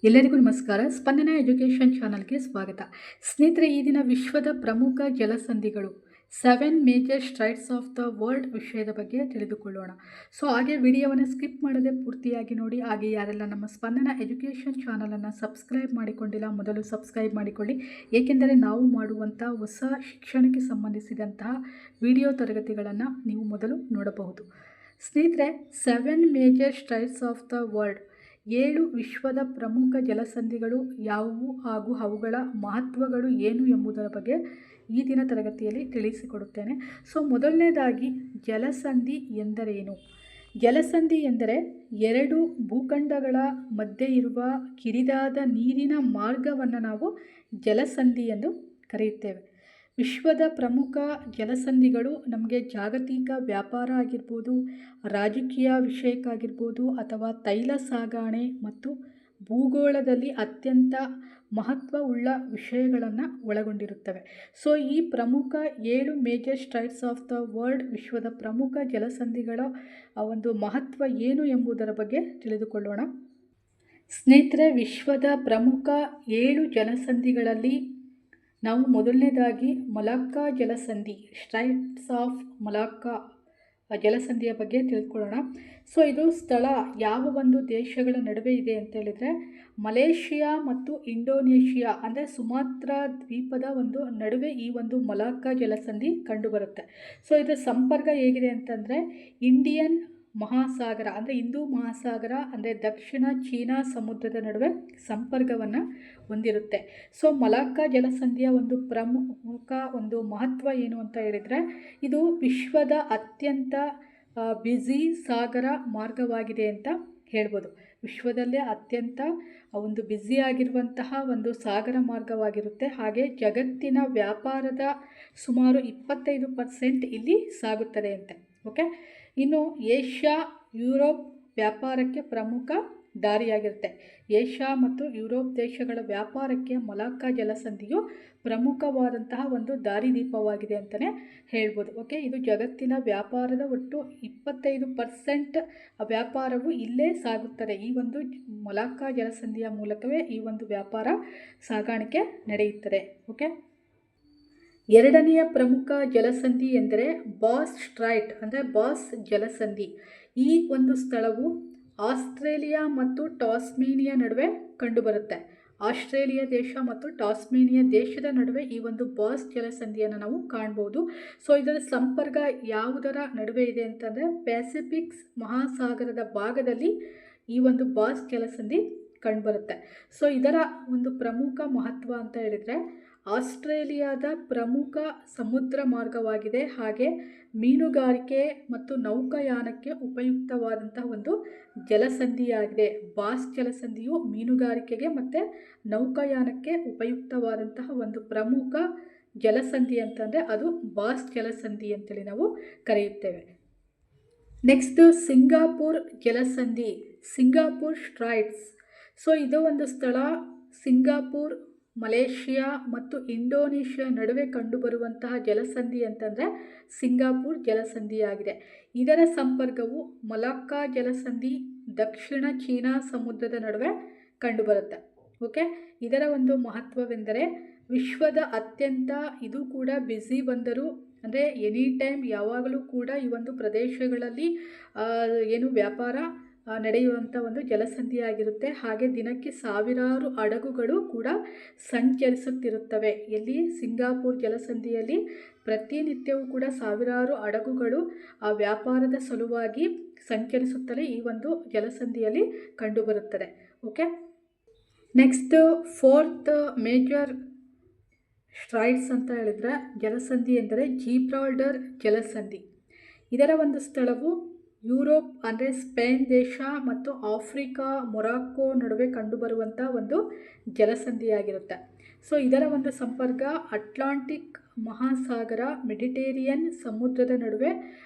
ಎಲ್ಲರಿಗೂ ನಮಸ್ಕಾರ. ಸ್ಪಂದನ ಎಜುಕೇಷನ್ ಚಾನಲ್ಗೆ ಸ್ವಾಗತ. ಸ್ನೇಹಿತರೆ, ಈ ದಿನ ವಿಶ್ವದ ಪ್ರಮುಖ ಜಲಸಂಧಿಗಳು 7 major Straits of the world ವಿಷಯದ ಬಗ್ಗೆ ತಿಳಿದುಕೊಳ್ಳೋಣ. ಹಾಗೆ ವಿಡಿಯೋವನ್ನು ಸ್ಕಿಪ್ ಮಾಡದೆ ಪೂರ್ತಿಯಾಗಿ ನೋಡಿ. ಹಾಗೆ ಯಾರೆಲ್ಲ ನಮ್ಮ ಸ್ಪಂದನ ಎಜುಕೇಷನ್ ಚಾನಲನ್ನು ಸಬ್ಸ್ಕ್ರೈಬ್ ಮಾಡಿಕೊಂಡಿಲ್ಲ, ಮೊದಲು ಸಬ್ಸ್ಕ್ರೈಬ್ ಮಾಡಿಕೊಳ್ಳಿ. ಏಕೆಂದರೆ ನಾವು ಮಾಡುವಂಥ ಹೊಸ ಶಿಕ್ಷಣಕ್ಕೆ ಸಂಬಂಧಿಸಿದಂತಹ ವಿಡಿಯೋ ತರಗತಿಗಳನ್ನು ನೀವು ಮೊದಲು ನೋಡಬಹುದು. ಸ್ನೇಹಿತರೆ, 7 major Straits of the world, 7 ವಿಶ್ವದ ಪ್ರಮುಖ ಜಲಸಂಧಿಗಳು ಯಾವುವು ಹಾಗೂ ಅವುಗಳ ಮಹತ್ವಗಳು ಏನು ಎಂಬುದರ ಬಗ್ಗೆ ಈ ದಿನ ತರಗತಿಯಲ್ಲಿ ತಿಳಿಸಿಕೊಡುತ್ತೇನೆ. ಮೊದಲನೇದಾಗಿ ಜಲಸಂಧಿ ಎಂದರೇನು? ಜಲಸಂಧಿ ಎಂದರೆ 2 ಭೂಖಂಡಗಳ ಮಧ್ಯೆ ಇರುವ ಕಿರಿದಾದ ನೀರಿನ ಮಾರ್ಗವನ್ನು ನಾವು ಜಲಸಂಧಿ ಎಂದು ಕರೆಯುತ್ತೇವೆ. ವಿಶ್ವದ ಪ್ರಮುಖ ಜಲಸಂಧಿಗಳು ನಮಗೆ ಜಾಗತಿಕ ವ್ಯಾಪಾರ ಆಗಿರ್ಬೋದು, ರಾಜಕೀಯ ವಿಷಯಕ್ಕಾಗಿರ್ಬೋದು, ಅಥವಾ ತೈಲ ಸಾಗಣೆ ಮತ್ತು ಭೂಗೋಳದಲ್ಲಿ ಅತ್ಯಂತ ಮಹತ್ವವುಳ್ಳ ವಿಷಯಗಳನ್ನು ಒಳಗೊಂಡಿರುತ್ತವೆ. ಈ ಪ್ರಮುಖ 7 major Straits of the world, ವಿಶ್ವದ ಪ್ರಮುಖ ಜಲಸಂಧಿಗಳ ಒಂದು ಮಹತ್ವ ಏನು ಎಂಬುದರ ಬಗ್ಗೆ ತಿಳಿದುಕೊಳ್ಳೋಣ. ಸ್ನೇಹಿತರೆ, ವಿಶ್ವದ ಪ್ರಮುಖ 7 ಜಲಸಂಧಿಗಳಲ್ಲಿ ನಾವು ಮೊದಲನೇದಾಗಿ ಮಲಾಕ್ಕಾ ಜಲಸಂಧಿ, ಸ್ಟ್ರೈಟ್ಸ್ ಆಫ್ ಮಲಾಕ್ಕಾ ಜಲಸಂಧಿಯ ಬಗ್ಗೆ ತಿಳ್ಕೊಳ್ಳೋಣ. ಇದು ಸ್ಥಳ ಯಾವ ಒಂದು ದೇಶಗಳ ನಡುವೆ ಇದೆ ಅಂತ ಹೇಳಿದರೆ, ಮಲೇಷಿಯಾ ಮತ್ತು ಇಂಡೋನೇಷಿಯಾ ಅಂದರೆ ಸುಮಾತ್ರ ದ್ವೀಪದ ಒಂದು ನಡುವೆ ಈ ಒಂದು ಮಲಾಕ್ಕಾ ಜಲಸಂಧಿ ಕಂಡುಬರುತ್ತೆ. ಇದರ ಸಂಪರ್ಕ ಹೇಗಿದೆ ಅಂತಂದರೆ, ಇಂಡಿಯನ್ ಮಹಾಸಾಗರ ಅಂದರೆ ಹಿಂದೂ ಮಹಾಸಾಗರ ಅಂದರೆ ದಕ್ಷಿಣ ಚೀನಾ ಸಮುದ್ರದ ನಡುವೆ ಸಂಪರ್ಕವನ್ನು ಹೊಂದಿರುತ್ತೆ. ಮಲಾಕ್ಕಾ ಜಲಸಂಧಿಯ ಒಂದು ಪ್ರಮುಖ ಒಂದು ಮಹತ್ವ ಏನು ಅಂತ ಹೇಳಿದರೆ, ಇದು ವಿಶ್ವದ ಅತ್ಯಂತ ಬ್ಯುಸಿ ಸಾಗರ ಮಾರ್ಗವಾಗಿದೆ ಅಂತ ಹೇಳ್ಬೋದು. ವಿಶ್ವದಲ್ಲೇ ಅತ್ಯಂತ ಒಂದು ಬ್ಯುಸಿಯಾಗಿರುವಂತಹ ಒಂದು ಸಾಗರ ಮಾರ್ಗವಾಗಿರುತ್ತೆ. ಹಾಗೆ ಜಗತ್ತಿನ ವ್ಯಾಪಾರದ ಸುಮಾರು 25% ಇಲ್ಲಿ ಸಾಗುತ್ತದೆ ಅಂತೆ. ಇನ್ನು ಏಷ್ಯಾ ಯುರೋಪ್ ವ್ಯಾಪಾರಕ್ಕೆ ಪ್ರಮುಖ ದಾರಿಯಾಗಿರುತ್ತೆ. ಏಷ್ಯಾ ಮತ್ತು ಯುರೋಪ್ ದೇಶಗಳ ವ್ಯಾಪಾರಕ್ಕೆ ಮಲಾಕ್ಕಾ ಜಲಸಂಧಿಯು ಪ್ರಮುಖವಾದಂತಹ ಒಂದು ದಾರಿದೀಪವಾಗಿದೆ ಅಂತಲೇ ಹೇಳ್ಬೋದು. ಇದು ಜಗತ್ತಿನ ವ್ಯಾಪಾರದ ಒಟ್ಟು 25% ವ್ಯಾಪಾರವು ಇಲ್ಲೇ ಸಾಗುತ್ತದೆ. ಈ ಒಂದು ಮಲಾಕ್ಕಾ ಜಲಸಂಧಿಯ ಮೂಲಕವೇ ಈ ಒಂದು ವ್ಯಾಪಾರ ಸಾಗಾಣಿಕೆ ನಡೆಯುತ್ತದೆ. ಎರಡನೆಯ ಪ್ರಮುಖ ಜಲಸಂಧಿ ಎಂದರೆ ಬಾಸ್ ಸ್ಟ್ರೈಟ್ ಅಂದರೆ ಬಾಸ್ ಜಲಸಂಧಿ. ಈ ಒಂದು ಸ್ಥಳವು ಆಸ್ಟ್ರೇಲಿಯಾ ಮತ್ತು ಟಾಸ್ಮೇನಿಯಾ ನಡುವೆ ಕಂಡುಬರುತ್ತೆ. ಆಸ್ಟ್ರೇಲಿಯಾ ದೇಶ ಮತ್ತು ಟಾಸ್ಮೇನಿಯಾ ದೇಶದ ನಡುವೆ ಈ ಒಂದು ಬಾಸ್ ಜಲಸಂಧಿಯನ್ನು ನಾವು ಕಾಣ್ಬೋದು. ಇದರ ಸಂಪರ್ಕ ಯಾವುದರ ನಡುವೆ ಇದೆ ಅಂತಂದರೆ, ಪ್ಯಾಸಿಫಿಕ್ ಮಹಾಸಾಗರದ ಭಾಗದಲ್ಲಿ ಈ ಒಂದು ಬಾಸ್ ಜಲಸಂಧಿ ಕಂಡುಬರುತ್ತೆ. ಇದರ ಒಂದು ಪ್ರಮುಖ ಮಹತ್ವ ಅಂತ ಹೇಳಿದರೆ, ಆಸ್ಟ್ರೇಲಿಯಾದ ಪ್ರಮುಖ ಸಮುದ್ರ ಮಾರ್ಗವಾಗಿದೆ. ಹಾಗೆ ಮೀನುಗಾರಿಕೆ ಮತ್ತು ನೌಕಾಯಾನಕ್ಕೆ ಉಪಯುಕ್ತವಾದಂತಹ ಒಂದು ಜಲಸಂಧಿಯಾಗಿದೆ. ಬಾಸ್ ಜಲಸಂಧಿಯು ಮೀನುಗಾರಿಕೆಗೆ ಮತ್ತು ನೌಕಾಯಾನಕ್ಕೆ ಉಪಯುಕ್ತವಾದಂತಹ ಒಂದು ಪ್ರಮುಖ ಜಲಸಂಧಿ ಅಂತಂದರೆ ಅದು ಬಾಸ್ ಜಲಸಂಧಿ ಅಂತೇಳಿ ನಾವು ಕರೆಯುತ್ತೇವೆ. ನೆಕ್ಸ್ಟ್ ಸಿಂಗಾಪುರ್ ಜಲಸಂಧಿ, ಸಿಂಗಾಪುರ್ ಸ್ಟ್ರೈಟ್ಸ್. ಇದು ಒಂದು ಸ್ಥಳ ಸಿಂಗಾಪುರ್, ಮಲೇಷಿಯಾ ಮತ್ತು ಇಂಡೋನೇಷಿಯಾ ನಡುವೆ ಕಂಡುಬರುವಂತಹ ಜಲಸಂಧಿ ಅಂತಂದರೆ ಸಿಂಗಾಪುರ್ ಜಲಸಂಧಿಯಾಗಿದೆ. ಇದರ ಸಂಪರ್ಕವು ಮಲಾಕ್ಕಾ ಜಲಸಂಧಿ ದಕ್ಷಿಣ ಚೀನಾ ಸಮುದ್ರದ ನಡುವೆ ಕಂಡುಬರುತ್ತೆ. ಇದರ ಒಂದು ಮಹತ್ವವೆಂದರೆ, ವಿಶ್ವದ ಅತ್ಯಂತ ಇದು ಕೂಡ ಬ್ಯುಸಿ ಬಂದರು ಅಂದರೆ ಎನಿ ಟೈಮ್ ಯಾವಾಗಲೂ ಕೂಡ ಈ ಒಂದು ಪ್ರದೇಶಗಳಲ್ಲಿ ವ್ಯಾಪಾರ ನಡೆಯುವಂಥ ಒಂದು ಜಲಸಂಧಿಯಾಗಿರುತ್ತೆ. ಹಾಗೆ ದಿನಕ್ಕೆ ಸಾವಿರಾರು ಹಡಗುಗಳು ಕೂಡ ಸಂಚರಿಸುತ್ತಿರುತ್ತವೆ. ಎಲ್ಲಿ? ಸಿಂಗಾಪುರ್ ಜಲಸಂಧಿಯಲ್ಲಿ ಪ್ರತಿನಿತ್ಯವೂ ಕೂಡ ಸಾವಿರಾರು ಹಡಗುಗಳು ಆ ವ್ಯಾಪಾರದ ಸಲುವಾಗಿ ಸಂಚರಿಸುತ್ತಲೇ ಈ ಒಂದು ಜಲಸಂಧಿಯಲ್ಲಿ ಕಂಡುಬರುತ್ತದೆ. ನೆಕ್ಸ್ಟ್ 4th ಮೇಜರ್ ಸ್ಟ್ರೈಟ್ಸ್ ಅಂತ ಹೇಳಿದರೆ, ಜಲಸಂಧಿ ಎಂದರೆ ಜಿಬ್ರಾಲ್ಟರ್ ಜಲಸಂಧಿ. ಇದರ ಒಂದು ಸ್ಥಳವು ಯುರೋಪ್ ಅಂದರೆ ಸ್ಪೇನ್ ದೇಶ ಮತ್ತು ಆಫ್ರಿಕಾ ಮೊರಾಕ್ಕೋ ನಡುವೆ ಕಂಡುಬರುವಂಥ ಒಂದು ಜಲಸಂಧಿಯಾಗಿರುತ್ತೆ. ಇದರ ಒಂದು ಸಂಪರ್ಕ ಅಟ್ಲಾಂಟಿಕ್ ಮಹಾಸಾಗರ, ಮೆಡಿಟೇರಿಯನ್ ಸಮುದ್ರದ ನಡುವೆ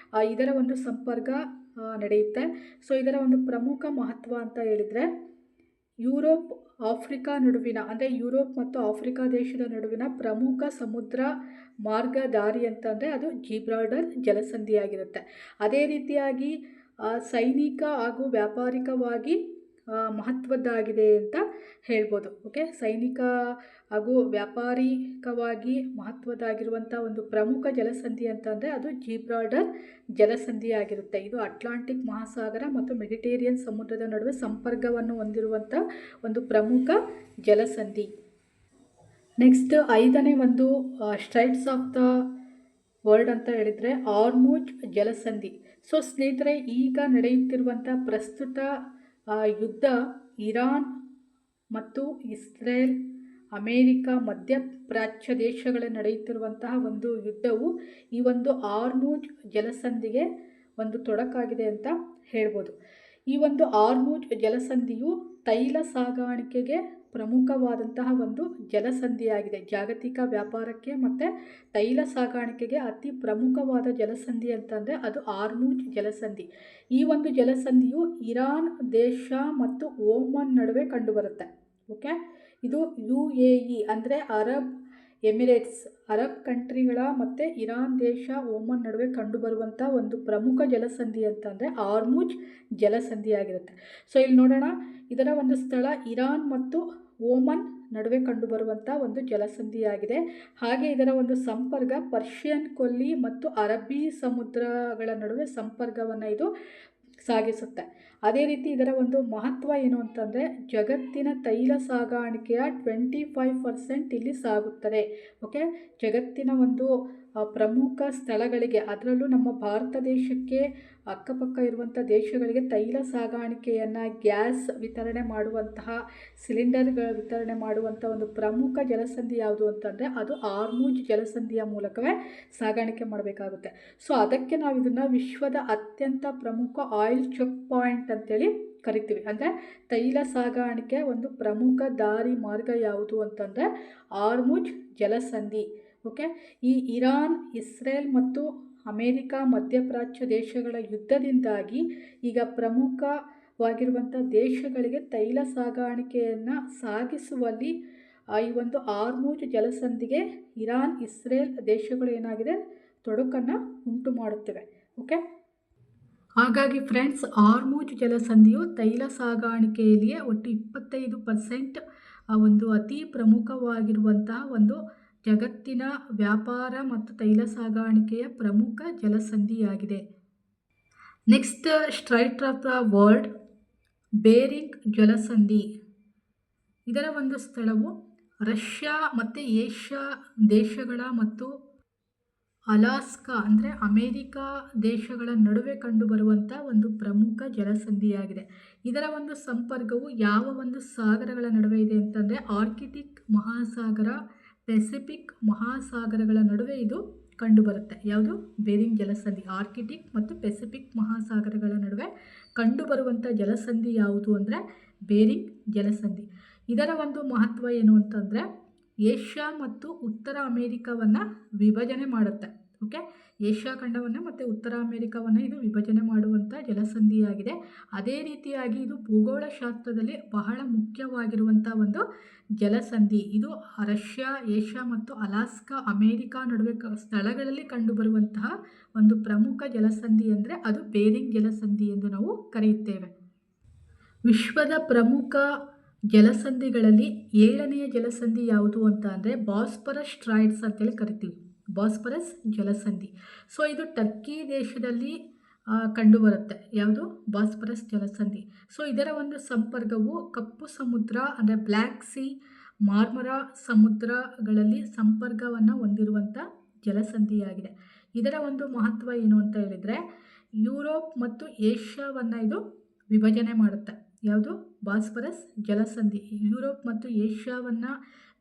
ಇದರ ಒಂದು ಸಂಪರ್ಕ ನಡೆಯುತ್ತೆ. ಇದರ ಒಂದು ಪ್ರಮುಖ ಮಹತ್ವ ಅಂತ ಹೇಳಿದರೆ, ಯುರೋಪ್ ಆಫ್ರಿಕಾ ನಡುವಿನ ಅಂದರೆ ಯುರೋಪ್ ಮತ್ತು ಆಫ್ರಿಕಾ ದೇಶದ ನಡುವಿನ ಪ್ರಮುಖ ಸಮುದ್ರ ಮಾರ್ಗ ದಾರಿ ಅಂತಂದರೆ ಅದು ಜಿಬ್ರಾಲ್ಟರ್ ಜಲಸಂಧಿಯಾಗಿರುತ್ತೆ. ಅದೇ ರೀತಿಯಾಗಿ ಸೈನಿಕ ಹಾಗೂ ವ್ಯಾಪಾರಿಕವಾಗಿ ಮಹತ್ವದ್ದಾಗಿದೆ ಅಂತ ಹೇಳ್ಬೋದು. ಓಕೆ, ಸೈನಿಕ ಹಾಗೂ ವ್ಯಾಪಾರಿಕವಾಗಿ ಮಹತ್ವದ್ದಾಗಿರುವಂಥ ಒಂದು ಪ್ರಮುಖ ಜಲಸಂಧಿ ಅಂತಂದರೆ ಅದು ಜಿಬ್ರಾಲ್ಟರ್ ಜಲಸಂಧಿ ಆಗಿರುತ್ತೆ. ಇದು ಅಟ್ಲಾಂಟಿಕ್ ಮಹಾಸಾಗರ ಮತ್ತು ಮೆಡಿಟೇರಿಯನ್ ಸಮುದ್ರದ ನಡುವೆ ಸಂಪರ್ಕವನ್ನು ಹೊಂದಿರುವಂಥ ಒಂದು ಪ್ರಮುಖ ಜಲಸಂಧಿ. ನೆಕ್ಸ್ಟ್ 5ನೇ ಒಂದು ಸ್ಟ್ರೈಟ್ಸ್ ಆಫ್ ದ ವರ್ಲ್ಡ್ ಅಂತ ಹೇಳಿದರೆ ಹಾರ್ಮುಜ್ ಜಲಸಂಧಿ. ಸೊ ಸ್ನೇಹಿತರೆ, ಈಗ ನಡೆಯುತ್ತಿರುವಂಥ ಪ್ರಸ್ತುತ ಯುದ್ಧ ಇರಾನ್ ಮತ್ತು ಇಸ್ರೇಲ್, ಅಮೇರಿಕ, ಮಧ್ಯಪ್ರಾಚ್ಯ ದೇಶಗಳ ನಡೆಯುತ್ತಿರುವಂತಹ ಒಂದು ಯುದ್ಧವು ಈ ಒಂದು ಹಾರ್ಮುಜ್ ಜಲಸಂಧಿಗೆ ಒಂದು ತೊಡಕಾಗಿದೆ ಅಂತ ಹೇಳ್ಬೋದು. ಈ ಒಂದು ಹಾರ್ಮುಜ್ ಜಲಸಂಧಿಯು ತೈಲ ಸಾಗಾಣಿಕೆಗೆ ಪ್ರಮುಖವಾದಂತಹ ಒಂದು ಜಲಸಂಧಿಯಾಗಿದೆ. ಜಾಗತಿಕ ವ್ಯಾಪಾರಕ್ಕೆ ಮತ್ತು ತೈಲ ಸಾಗಾಣಿಕೆಗೆ ಅತಿ ಪ್ರಮುಖವಾದ ಜಲಸಂಧಿ ಅಂತಂದರೆ ಅದು ಹಾರ್ಮುಜ್ ಜಲಸಂಧಿ. ಈ ಒಂದು ಜಲಸಂಧಿಯು ಇರಾನ್ ದೇಶ ಮತ್ತು ಓಮನ್ ನಡುವೆ ಕಂಡುಬರುತ್ತೆ. ಓಕೆ, ಇದು UAE ಅಂದರೆ ಅರಬ್ ಎಮಿರೇಟ್ಸ್, ಅರಬ್ ಕಂಟ್ರಿಗಳ ಮತ್ತು ಇರಾನ್ ದೇಶ, ಓಮನ್ ನಡುವೆ ಕಂಡುಬರುವಂಥ ಒಂದು ಪ್ರಮುಖ ಜಲಸಂಧಿ ಅಂತಂದರೆ ಹಾರ್ಮುಜ್ ಜಲಸಂಧಿಯಾಗಿರುತ್ತೆ. ಸೊ ಇಲ್ಲಿ ನೋಡೋಣ, ಇದರ ಒಂದು ಸ್ಥಳ ಇರಾನ್ ಮತ್ತು ಓಮನ್ ನಡುವೆ ಕಂಡುಬರುವಂಥ ಒಂದು ಜಲಸಂಧಿಯಾಗಿದೆ. ಹಾಗೆ ಇದರ ಒಂದು ಸಂಪರ್ಕ ಪರ್ಷಿಯನ್ ಕೊಲ್ಲಿ ಮತ್ತು ಅರಬ್ಬಿ ಸಮುದ್ರಗಳ ನಡುವೆ ಸಂಪರ್ಕವನ್ನು ಇದು ಸಾಗಿಸುತ್ತೆ. ಅದೇ ರೀತಿ ಇದರ ಒಂದು ಮಹತ್ವ ಏನು ಅಂತಂದರೆ ಜಗತ್ತಿನ ತೈಲ ಸಾಗಾಣಿಕೆಯ 25% ಇಲ್ಲಿ ಸಾಗುತ್ತದೆ. ಓಕೆ, ಜಗತ್ತಿನ ಒಂದು ಪ್ರಮುಖ ಸ್ಥಳಗಳಿಗೆ, ಅದರಲ್ಲೂ ನಮ್ಮ ಭಾರತ ದೇಶಕ್ಕೆ ಅಕ್ಕಪಕ್ಕ ಇರುವಂಥ ದೇಶಗಳಿಗೆ ತೈಲ ಸಾಗಾಣಿಕೆಯನ್ನು, ಗ್ಯಾಸ್ ವಿತರಣೆ ಮಾಡುವಂತಹ, ಸಿಲಿಂಡರ್ಗಳ ವಿತರಣೆ ಮಾಡುವಂಥ ಒಂದು ಪ್ರಮುಖ ಜಲಸಂಧಿ ಯಾವುದು ಅಂತಂದರೆ ಅದು ಹಾರ್ಮುಜ್ ಜಲಸಂಧಿಯ ಮೂಲಕವೇ ಸಾಗಾಣಿಕೆ ಮಾಡಬೇಕಾಗುತ್ತೆ. ಸೊ ಅದಕ್ಕೆ ನಾವು ಇದನ್ನು ವಿಶ್ವದ ಅತ್ಯಂತ ಪ್ರಮುಖ ಆಯಿಲ್ ಚೆಕ್ ಪಾಯಿಂಟ್ ಅಂತೇಳಿ ಕರಿತೀವಿ. ಅಂದರೆ ತೈಲ ಸಾಗಾಣಿಕೆ ಒಂದು ಪ್ರಮುಖ ದಾರಿ ಮಾರ್ಗ ಯಾವುದು ಅಂತಂದರೆ ಹಾರ್ಮುಜ್ ಜಲಸಂಧಿ. ಓಕೆ, ಈ ಇರಾನ್, ಇಸ್ರೇಲ್ ಮತ್ತು ಅಮೇರಿಕ, ಮಧ್ಯಪ್ರಾಚ್ಯ ದೇಶಗಳ ಯುದ್ಧದಿಂದಾಗಿ ಈಗ ಪ್ರಮುಖವಾಗಿರುವಂಥ ದೇಶಗಳಿಗೆ ತೈಲ ಸಾಗಾಣಿಕೆಯನ್ನು ಸಾಗಿಸುವಲ್ಲಿ ಈ ಒಂದು ಹಾರ್ಮುಜ್ ಜಲಸಂಧಿಗೆ ಇರಾನ್, ಇಸ್ರೇಲ್ ದೇಶಗಳು ಏನಾಗಿದೆ ತೊಡಕನ್ನು ಉಂಟು ಮಾಡುತ್ತವೆ. ಓಕೆ, ಹಾಗಾಗಿ ಫ್ರೆಂಡ್ಸ್, ಹಾರ್ಮುಜ್ ಜಲಸಂಧಿಯು ತೈಲ ಸಾಗಾಣಿಕೆಯಲ್ಲಿಯೇ ಒಟ್ಟು 25% ಒಂದು ಅತಿ ಪ್ರಮುಖವಾಗಿರುವಂತಹ ಒಂದು ಜಗತ್ತಿನ ವ್ಯಾಪಾರ ಮತ್ತು ತೈಲ ಸಾಗಾಣಿಕೆಯ ಪ್ರಮುಖ ಜಲಸಂಧಿಯಾಗಿದೆ. Next strait of the world Bering ಜಲಸಂಧಿ. ಇದರ ಒಂದು ಸ್ಥಳವು ರಷ್ಯಾ ಮತ್ತು ಏಷ್ಯಾ ದೇಶಗಳ ಮತ್ತು ಅಲಾಸ್ಕಾ ಅಂದರೆ ಅಮೇರಿಕ ದೇಶಗಳ ನಡುವೆ ಕಂಡುಬರುವಂಥ ಒಂದು ಪ್ರಮುಖ ಜಲಸಂಧಿಯಾಗಿದೆ. ಇದರ ಒಂದು ಸಂಪರ್ಕವು ಯಾವ ಒಂದು ಸಾಗರಗಳ ನಡುವೆ ಇದೆ ಅಂತಂದರೆ ಆರ್ಕಿಟಿಕ್ ಮಹಾಸಾಗರ, ಪೆಸಿಫಿಕ್ ಮಹಾಸಾಗರಗಳ ನಡುವೆ ಇದು ಕಂಡುಬರುತ್ತೆ. ಯಾವುದು? ಬೇರಿಂಗ್ ಜಲಸಂಧಿ. ಆರ್ಕಿಟಿಕ್ ಮತ್ತು ಪೆಸಿಫಿಕ್ ಮಹಾಸಾಗರಗಳ ನಡುವೆ ಕಂಡುಬರುವಂಥ ಜಲಸಂಧಿ ಯಾವುದು ಅಂದರೆ ಬೇರಿಂಗ್ ಜಲಸಂಧಿ. ಇದರ ಒಂದು ಮಹತ್ವ ಏನು ಅಂತಂದರೆ ಏಷ್ಯಾ ಮತ್ತು ಉತ್ತರ ಅಮೇರಿಕವನ್ನು ವಿಭಜನೆ ಮಾಡುತ್ತೆ. ಓಕೆ, ಏಷ್ಯಾ ಖಂಡವನ್ನು ಮತ್ತು ಉತ್ತರ ಅಮೇರಿಕವನ್ನು ಇದು ವಿಭಜನೆ ಮಾಡುವಂಥ ಜಲಸಂಧಿಯಾಗಿದೆ. ಅದೇ ರೀತಿಯಾಗಿ ಇದು ಭೂಗೋಳಶಾಸ್ತ್ರದಲ್ಲಿ ಬಹಳ ಮುಖ್ಯವಾಗಿರುವಂಥ ಒಂದು ಜಲಸಂಧಿ. ಇದು ರಷ್ಯಾ, ಏಷ್ಯಾ ಮತ್ತು ಅಲಾಸ್ಕಾ, ಅಮೇರಿಕಾ ನಡುವೆ ಸ್ಥಳಗಳಲ್ಲಿ ಕಂಡುಬರುವಂತಹ ಒಂದು ಪ್ರಮುಖ ಜಲಸಂಧಿ ಅಂದರೆ ಅದು ಬೇರಿಂಗ್ ಜಲಸಂಧಿ ಎಂದು ನಾವು ಕರೆಯುತ್ತೇವೆ. ವಿಶ್ವದ ಪ್ರಮುಖ ಜಲಸಂಧಿಗಳಲ್ಲಿ 7ನೆಯ ಜಲಸಂಧಿ ಯಾವುದು ಅಂತ ಅಂದರೆ ಬಾಸ್ಫರಸ್ ಸ್ಟ್ರೈಟ್ಸ್ ಅಂತೇಳಿ ಕರಿತೀವಿ. ಬಾಸ್ಫರಸ್ ಜಲಸಂಧಿ. ಸೊ ಇದು ಟರ್ಕಿ ದೇಶದಲ್ಲಿ ಕಂಡುಬರುತ್ತೆ. ಯಾವುದು? ಬಾಸ್ಫರಸ್ ಜಲಸಂಧಿ. ಸೊ ಇದರ ಒಂದು ಸಂಪರ್ಕವು ಕಪ್ಪು ಸಮುದ್ರ ಅಂದರೆ ಬ್ಲ್ಯಾಕ್ ಸಿ, ಮಾರ್ಮರಾ ಸಮುದ್ರಗಳಲ್ಲಿ ಸಂಪರ್ಕವನ್ನು ಹೊಂದಿರುವಂಥ ಜಲಸಂಧಿಯಾಗಿದೆ. ಇದರ ಒಂದು ಮಹತ್ವ ಏನು ಅಂತ ಹೇಳಿದರೆ ಯುರೋಪ್ ಮತ್ತು ಏಷ್ಯಾವನ್ನು ಇದು ವಿಭಜನೆ ಮಾಡುತ್ತೆ. ಯಾವುದು? ಬಾಸ್ಫರಸ್ ಜಲಸಂಧಿ. ಯುರೋಪ್ ಮತ್ತು ಏಷ್ಯಾವನ್ನು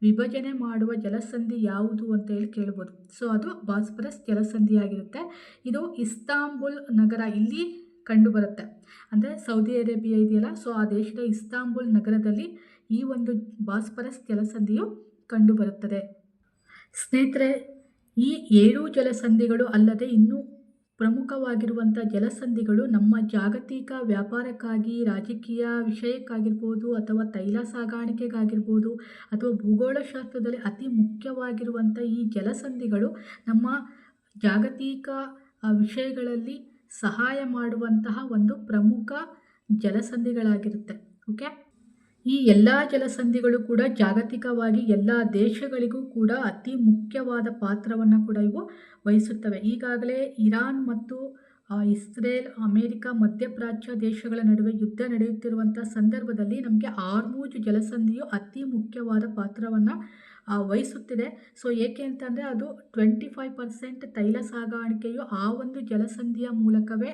ವಿಭಜನೆ ಮಾಡುವ ಜಲಸಂಧಿ ಯಾವುದು ಅಂತ ಹೇಳಿ ಕೇಳ್ಬೋದು. ಸೊ ಅದು ಬಾಸ್ಫರಸ್ ಜಲಸಂಧಿಯಾಗಿರುತ್ತೆ. ಇದು ಇಸ್ತಾಂಬುಲ್ ನಗರ ಇಲ್ಲಿ ಕಂಡುಬರುತ್ತೆ. ಅಂದರೆ ಸೌದಿ ಅರೇಬಿಯಾ ಇದೆಯಲ್ಲ, ಸೊ ಆ ದೇಶದ ಇಸ್ತಾಂಬುಲ್ ನಗರದಲ್ಲಿ ಈ ಒಂದು ಬಾಸ್ಫರಸ್ ಜಲಸಂಧಿಯು ಕಂಡುಬರುತ್ತದೆ. ಸ್ನೇಹಿತರೆ, ಈ 7 ಜಲಸಂಧಿಗಳು ಅಲ್ಲದೆ ಇನ್ನೂ ಪ್ರಮುಖವಾಗಿರುವಂಥ ಜಲಸಂಧಿಗಳು ನಮ್ಮ ಜಾಗತಿಕ ವ್ಯಾಪಾರಕ್ಕಾಗಿ, ರಾಜಕೀಯ ವಿಷಯಕ್ಕಾಗಿರ್ಬೋದು ಅಥವಾ ತೈಲ ಸಾಗಾಣಿಕೆಗಾಗಿರ್ಬೋದು ಅಥವಾ ಭೂಗೋಳಶಾಸ್ತ್ರದಲ್ಲಿ ಅತಿ ಮುಖ್ಯವಾಗಿರುವಂಥ ಈ ಜಲಸಂಧಿಗಳು ನಮ್ಮ ಜಾಗತಿಕ ವಿಷಯಗಳಲ್ಲಿ ಸಹಾಯ ಮಾಡುವಂತಹ ಒಂದು ಪ್ರಮುಖ ಜಲಸಂಧಿಗಳಾಗಿರುತ್ತೆ. ಓಕೆ. ಈ ಎಲ್ಲ ಜಲಸಂಧಿಗಳು ಕೂಡ ಜಾಗತಿಕವಾಗಿ ಎಲ್ಲ ದೇಶಗಳಿಗೂ ಕೂಡ ಅತಿ ಮುಖ್ಯವಾದ ಪಾತ್ರವನ್ನು ಕೂಡ ಇವು ವಹಿಸುತ್ತವೆ. ಈಗಾಗಲೇ ಇರಾನ್ ಮತ್ತು ಇಸ್ರೇಲ್, ಅಮೇರಿಕ, ಮಧ್ಯಪ್ರಾಚ್ಯ ದೇಶಗಳ ನಡುವೆ ಯುದ್ಧ ನಡೆಯುತ್ತಿರುವಂಥ ಸಂದರ್ಭದಲ್ಲಿ ನಮಗೆ ಆರ್ಮೂಜ್ ಜಲಸಂಧಿಯು ಅತಿ ಮುಖ್ಯವಾದ ಪಾತ್ರವನ್ನು ವಹಿಸುತ್ತಿದೆ. ಸೊ ಏಕೆ ಅಂತಂದರೆ ಅದು 25% ತೈಲ ಸಾಗಾಣಿಕೆಯು ಆ ಒಂದು ಜಲಸಂಧಿಯ ಮೂಲಕವೇ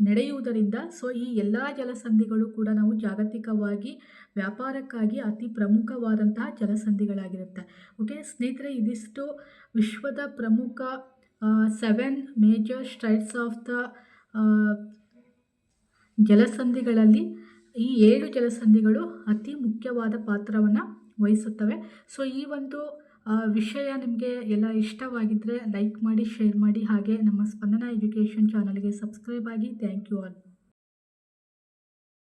ನಡೆಯುವುದರಿಂದ ಸೊ ಈ ಎಲ್ಲ ಜಲಸಂಧಿಗಳು ಕೂಡ ನಾವು ಜಾಗತಿಕವಾಗಿ ವ್ಯಾಪಾರಕ್ಕಾಗಿ ಅತಿ ಪ್ರಮುಖವಾದಂತಹ ಜಲಸಂಧಿಗಳಾಗಿರುತ್ತೆ. ಓಕೆ ಸ್ನೇಹಿತರೆ, ಇದಿಷ್ಟು ವಿಶ್ವದ ಪ್ರಮುಖ 7 ಮೇಜರ್ ಸ್ಟ್ರೈಟ್ಸ್ ಆಫ್ ದ ಜಲಸಂಧಿಗಳಲ್ಲಿ ಈ 7 ಜಲಸಂಧಿಗಳು ಅತಿ ಮುಖ್ಯವಾದ ಪಾತ್ರವನ್ನು ವಹಿಸುತ್ತವೆ. ಸೊ ಈ ಒಂದು ವಿಷಯ ನಿಮಗೆ ಎಲ್ಲ ಇಷ್ಟವಾಗಿದ್ದರೆ ಲೈಕ್ ಮಾಡಿ, ಶೇರ್ ಮಾಡಿ, ಹಾಗೆ ನಮ್ಮ ಸ್ಪಂದನ ಎಜುಕೇಷನ್ ಚಾನಲ್ಗೆ ಸಬ್ಸ್ಕ್ರೈಬ್ ಆಗಿ. Thank you all.